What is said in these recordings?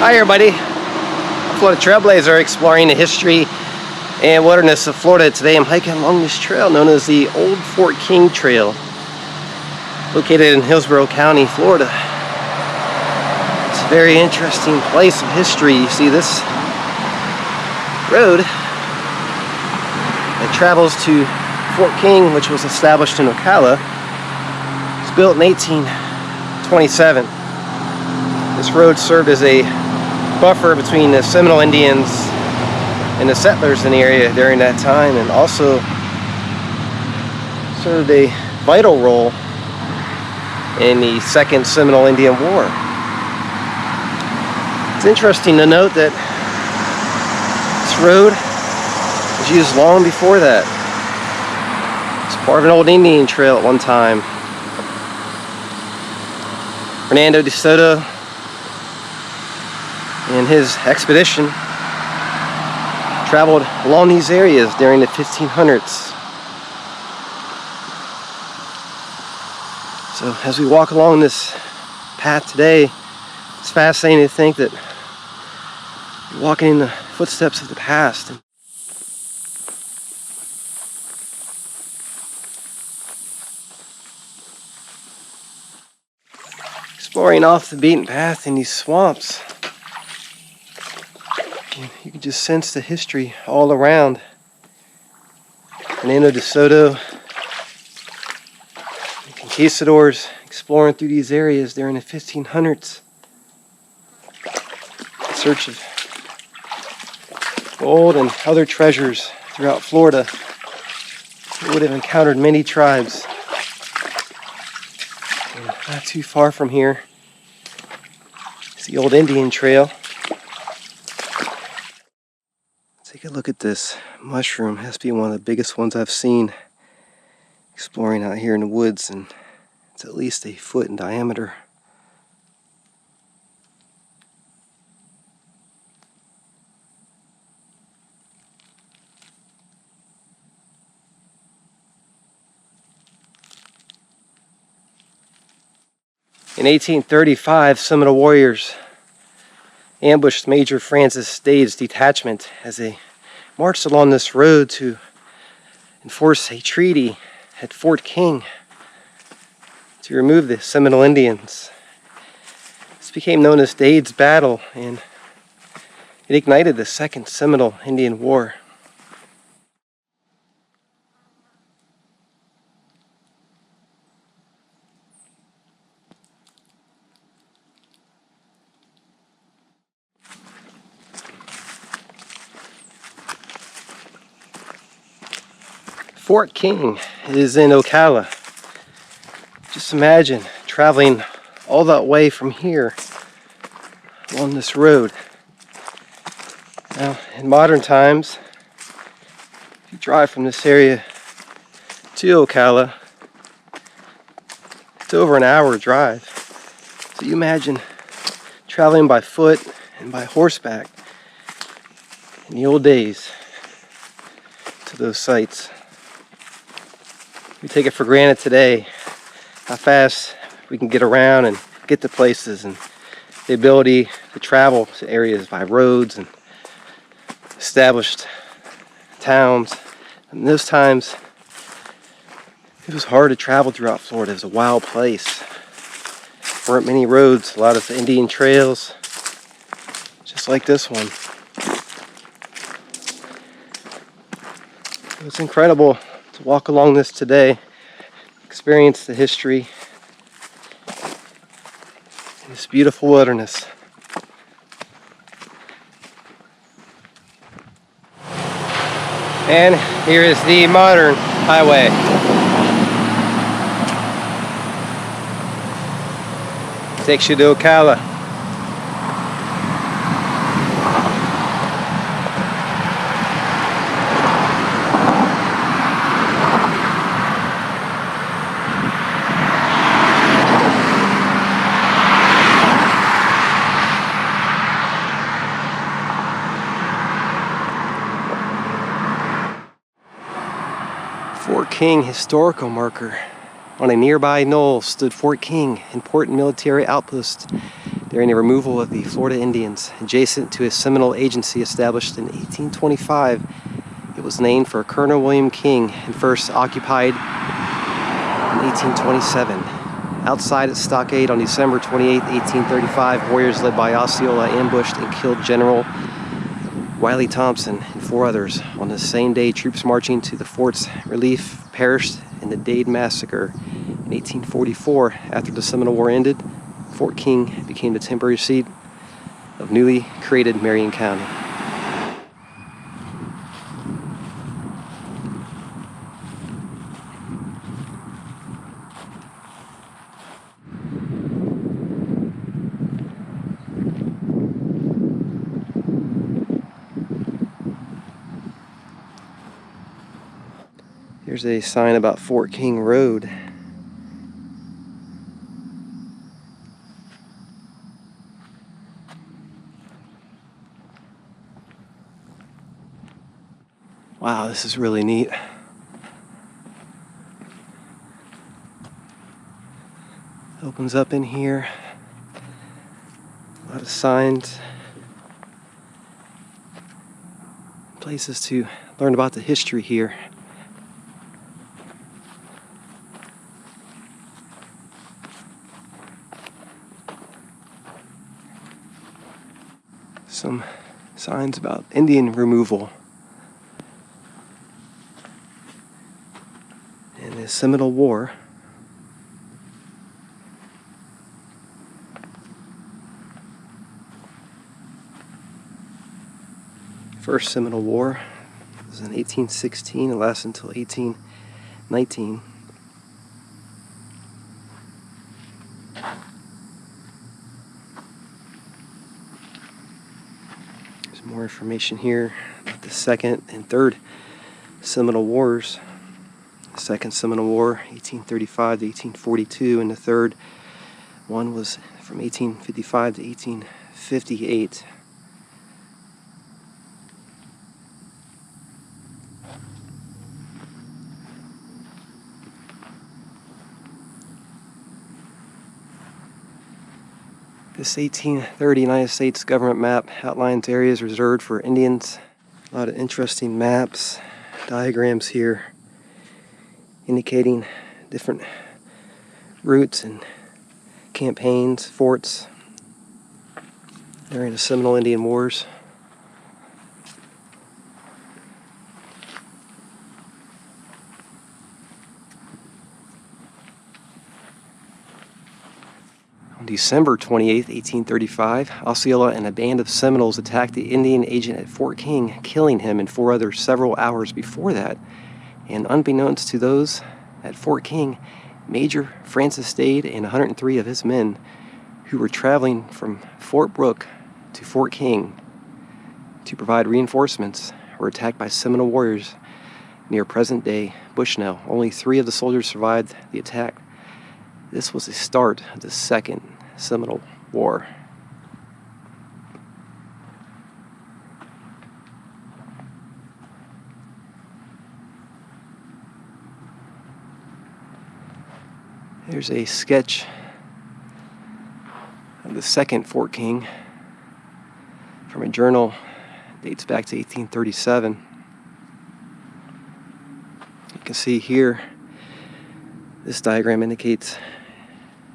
Hi everybody, Florida Trailblazer exploring the history and wilderness of Florida. Today I'm hiking along this trail known as the Old Fort King Trail, located in Hillsborough County, Florida. It's a very interesting place of history. You see this road that travels to Fort King, which was established in Ocala. It was built in 1827. This road served as a buffer between the Seminole Indians and the settlers in the area during that time, and also served a vital role in the Second Seminole Indian War. It's interesting to note that this road was used long before that. It's part of an old Indian trail at one time. Fernando de Soto and his expedition traveled along these areas during the 1500s. So as we walk along this path today, it's fascinating to think that you're walking in the footsteps of the past. Exploring off the beaten path in these swamps, you can just sense the history all around. Fernando de Soto, the conquistadors exploring through these areas during the 1500s in search of gold and other treasures throughout Florida. They would have encountered many tribes. And not too far from here is the old Indian Trail. Take a look at this mushroom. It has to be one of the biggest ones I've seen exploring out here in the woods, and it's at least a foot in diameter. In 1835, Seminole warriors ambushed Major Francis Dade's detachment as they marched along this road to enforce a treaty at Fort King to remove the Seminole Indians. This became known as Dade's Battle, and it ignited the Second Seminole Indian War. Fort King is in Ocala. Just imagine traveling all that way from here along this road. Now, in modern times, if you drive from this area to Ocala, it's over an hour drive. So you imagine traveling by foot and by horseback in the old days to those sites. We take it for granted today how fast we can get around and get to places, and the ability to travel to areas by roads and established towns. In those times, it was hard to travel throughout Florida. It was a wild place. There weren't many roads, a lot of Indian trails, just like this one. It's incredible to walk along this today, experience the history in this beautiful wilderness. And here is the modern highway. Takes you to Ocala. Fort King historical marker. On a nearby knoll stood Fort King, important military outpost during the removal of the Florida Indians adjacent to a Seminole agency established in 1825. It was named for Colonel William King and first occupied in 1827. Outside its stockade on December 28, 1835, warriors led by Osceola ambushed and killed General Wiley Thompson and 4 others. On the same day, troops marching to the fort's relief perished in the Dade Massacre. In 1844, after the Seminole War ended, Fort King became the temporary seat of newly created Marion County. Here's a sign about Fort King Road. Wow, this is really neat. Opens up in here. A lot of signs. Places to learn about the history here. Some signs about Indian removal. And the Seminole War. First Seminole War was in 1816 and lasted until 1819. There's more information here about the Second and Third Seminole Wars. The Second Seminole War, 1835 to 1842, and the third one was from 1855 to 1858. This 1830 United States government map outlines areas reserved for Indians. A lot of interesting maps, diagrams here indicating different routes and campaigns, forts during the Seminole Indian Wars. On December 28, 1835, Osceola and a band of Seminoles attacked the Indian agent at Fort King, killing him and 4 others several hours before that. And unbeknownst to those at Fort King, Major Francis Dade and 103 of his men who were traveling from Fort Brooke to Fort King to provide reinforcements were attacked by Seminole warriors near present-day Bushnell. Only 3 of the soldiers survived the attack. This was the start of the Second Seminole War. Here's a sketch of the second Fort King from a journal. Dates back to 1837. You can see here, this diagram indicates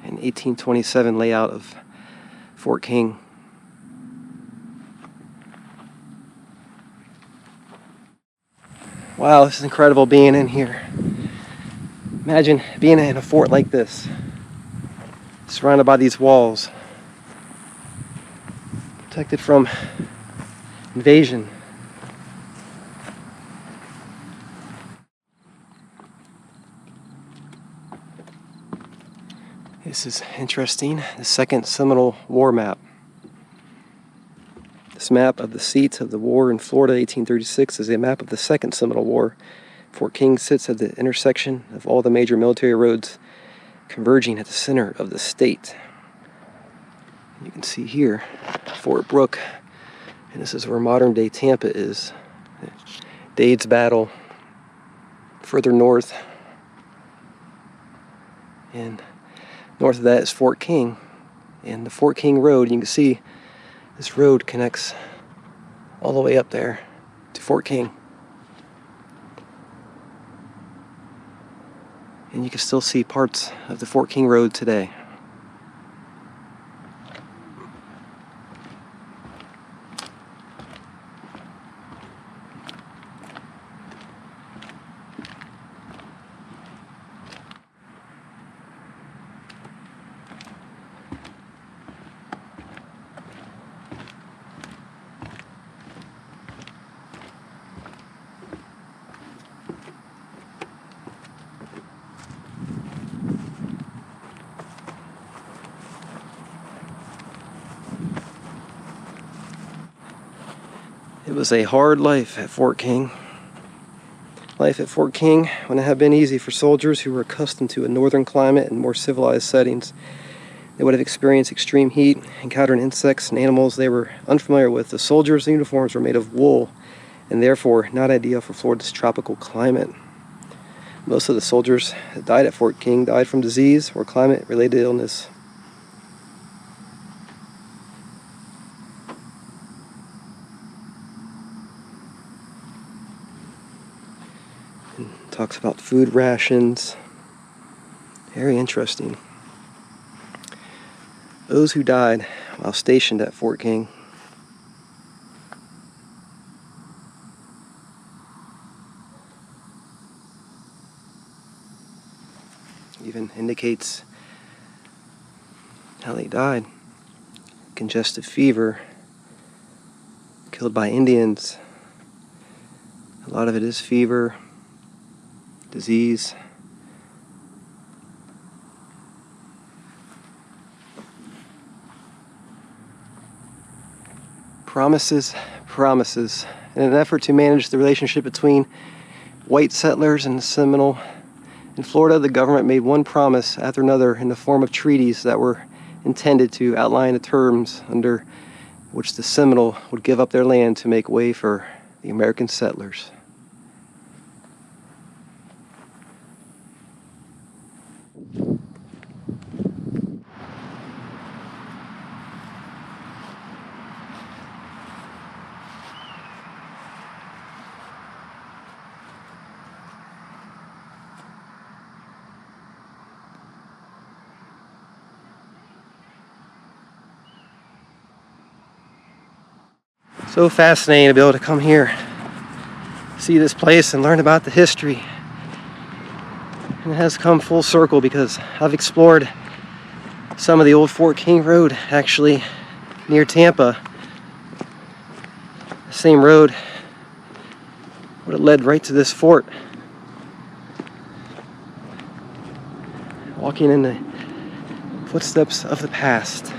an 1827 layout of Fort King. Wow, this is incredible being in here. Imagine being in a fort like this, surrounded by these walls, protected from invasion. This is interesting, the Second Seminole War Map. This map of the seats of the war in Florida, 1836, is a map of the Second Seminole War. Fort King sits at the intersection of all the major military roads converging at the center of the state. You can see here Fort Brooke, and this is where modern-day Tampa is. Dade's battle further north, and north of that is Fort King, And the Fort King Road, you can see this road connects all the way up there to Fort King. And you can still see parts of the Fort King Road today. It was a hard life at Fort King. Life at Fort King wouldn't have been easy for soldiers who were accustomed to a northern climate and more civilized settings. They would have experienced extreme heat, encountered insects and animals they were unfamiliar with. The soldiers' uniforms were made of wool and therefore not ideal for Florida's tropical climate. Most of the soldiers that died at Fort King died from disease or climate-related illness. Talks about food rations. Very interesting. Those who died while stationed at Fort King. Even indicates how they died. Congestive fever, killed by Indians. A lot of it is fever, disease. Promises. In an effort to manage the relationship between white settlers and the Seminole in Florida, the government made one promise after another in the form of treaties that were intended to outline the terms under which the Seminole would give up their land to make way for the American settlers. So fascinating to be able to come here, see this place and learn about the history. And it has come full circle because I've explored some of the old Fort King Road actually near Tampa. The same road would have led right to this fort. Walking in the footsteps of the past.